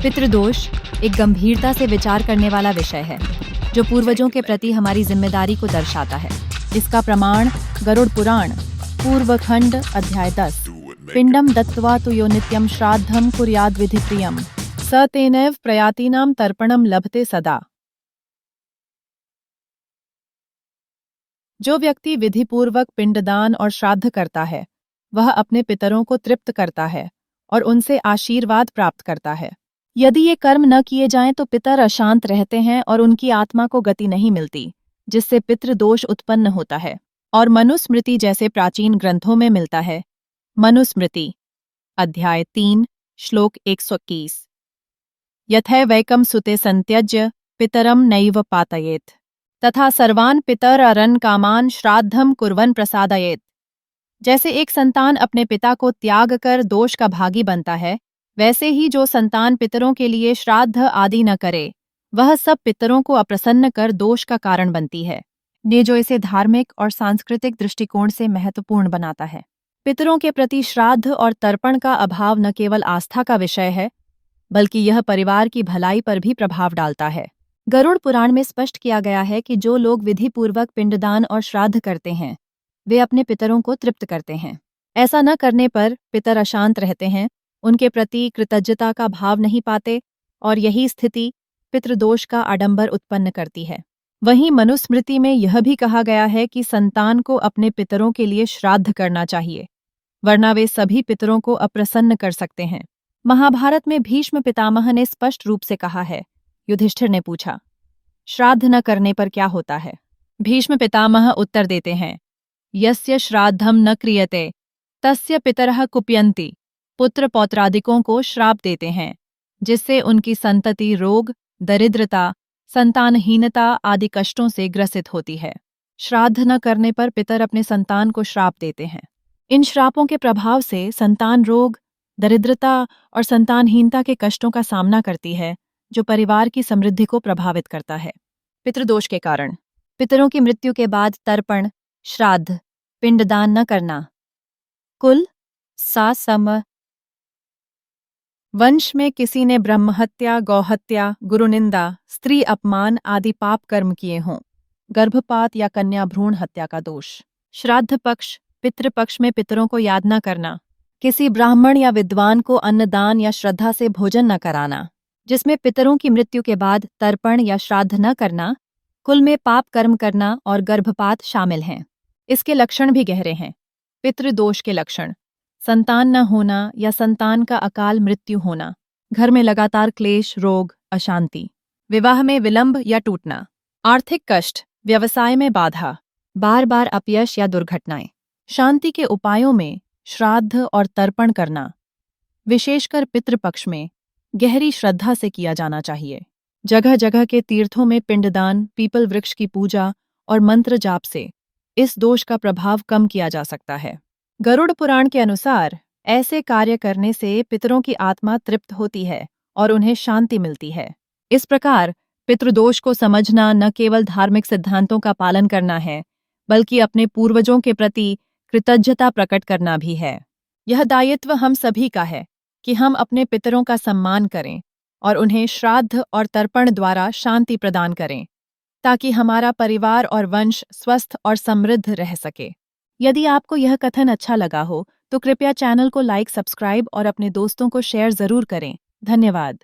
पितृदोष एक गंभीरता से विचार करने वाला विषय है जो पूर्वजों के प्रति हमारी जिम्मेदारी को दर्शाता है। इसका प्रमाण गरुड़ पुराण पूर्वखंड अध्याय 10 पिंडम दत्त्वा तु यो नित्यं श्राद्धं कुर्याद् विधि प्रियं स तेनैव प्रयातीनां तर्पणं लभते सदा। जो व्यक्ति विधिपूर्वक पिंडदान और श्राद्ध करता है वह अपने पितरों को तृप्त करता है और उनसे आशीर्वाद प्राप्त करता है। यदि ये कर्म न किए जाएं तो पितर अशांत रहते हैं और उनकी आत्मा को गति नहीं मिलती, जिससे पितृदोष उत्पन्न होता है और मनुस्मृति जैसे प्राचीन ग्रंथों में मिलता है। मनुस्मृति अध्याय 3 श्लोक 121 यथैवैकं सुते संत्यज्य पितरं नैव पातयेत् तथा सर्वान् पितर अरन् कामान् श्राद्धं कुर्वन् प्रसादयेत्। जैसे एक संतान अपने पिता को त्याग कर दोष का भागी बनता है, वैसे ही जो संतान पितरों के लिए श्राद्ध आदि न करे वह सब पितरों को अप्रसन्न कर दोष का कारण बनती है, ने जो इसे धार्मिक और सांस्कृतिक दृष्टिकोण से महत्वपूर्ण बनाता है। पितरों के प्रति श्राद्ध और तर्पण का अभाव न केवल आस्था का विषय है बल्कि यह परिवार की भलाई पर भी प्रभाव डालता है। गरुड़ पुराण में स्पष्ट किया गया है कि जो लोग विधिपूर्वक पिंडदान और श्राद्ध करते हैं वे अपने पितरों को तृप्त करते हैं। ऐसा न करने पर पितर अशांत रहते हैं, उनके प्रति कृतज्ञता का भाव नहीं पाते और यही स्थिति पितृदोष का आडंबर उत्पन्न करती है। वहीं मनुस्मृति में यह भी कहा गया है कि संतान को अपने पितरों के लिए श्राद्ध करना चाहिए, वरना वे सभी पितरों को अप्रसन्न कर सकते हैं। महाभारत में भीष्म पितामह ने स्पष्ट रूप से कहा है। युधिष्ठिर ने पूछा, श्राद्ध न करने पर क्या होता है? भीष्म पितामह उत्तर देते हैं, यस्य श्राद्धम न क्रियते तस्य पितरः कुप्यन्ति। पुत्र पौत्रादिकों को श्राप देते हैं जिससे उनकी संतति रोग, दरिद्रता, संतानहीनता आदि कष्टों से ग्रसित होती है। श्राद्ध न करने पर पितर अपने संतान को श्राप देते हैं। इन श्रापों के प्रभाव से संतान रोग, दरिद्रता और संतानहीनता के कष्टों का सामना करती है, जो परिवार की समृद्धि को प्रभावित करता है। पितृदोष के कारण पितरों की मृत्यु के बाद तर्पण, श्राद्ध, पिंडदान न करना। कुल सा सम वंश में किसी ने ब्रह्महत्या, गौहत्या, गुरुनिंदा, स्त्री अपमान आदि पाप कर्म किए हों, गर्भपात या कन्या भ्रूण हत्या का दोष। श्राद्ध पक्ष, पितृपक्ष में पितरों को याद न करना, किसी ब्राह्मण या विद्वान को अन्नदान या श्रद्धा से भोजन न कराना, जिसमें पितरों की मृत्यु के बाद तर्पण या श्राद्ध न करना, कुल में पाप कर्म करना और गर्भपात शामिल हैं। इसके लक्षण भी गहरे हैं। पितृदोष के लक्षण: संतान न होना या संतान का अकाल मृत्यु होना, घर में लगातार क्लेश, रोग, अशांति, विवाह में विलंब या टूटना, आर्थिक कष्ट, व्यवसाय में बाधा, बार बार अपयश या दुर्घटनाएं। शांति के उपायों में श्राद्ध और तर्पण करना, विशेषकर पितृपक्ष में गहरी श्रद्धा से किया जाना चाहिए। जगह जगह के तीर्थों में पिंडदान, पीपल वृक्ष की पूजा और मंत्र जाप से इस दोष का प्रभाव कम किया जा सकता है। गरुड़ पुराण के अनुसार ऐसे कार्य करने से पितरों की आत्मा तृप्त होती है और उन्हें शांति मिलती है। इस प्रकार पितृदोष को समझना न केवल धार्मिक सिद्धांतों का पालन करना है बल्कि अपने पूर्वजों के प्रति कृतज्ञता प्रकट करना भी है। यह दायित्व हम सभी का है कि हम अपने पितरों का सम्मान करें और उन्हें श्राद्ध और तर्पण द्वारा शांति प्रदान करें ताकि हमारा परिवार और वंश स्वस्थ और समृद्ध रह सके। यदि आपको यह कथन अच्छा लगा हो तो कृपया चैनल को लाइक, सब्सक्राइब और अपने दोस्तों को शेयर जरूर करें। धन्यवाद।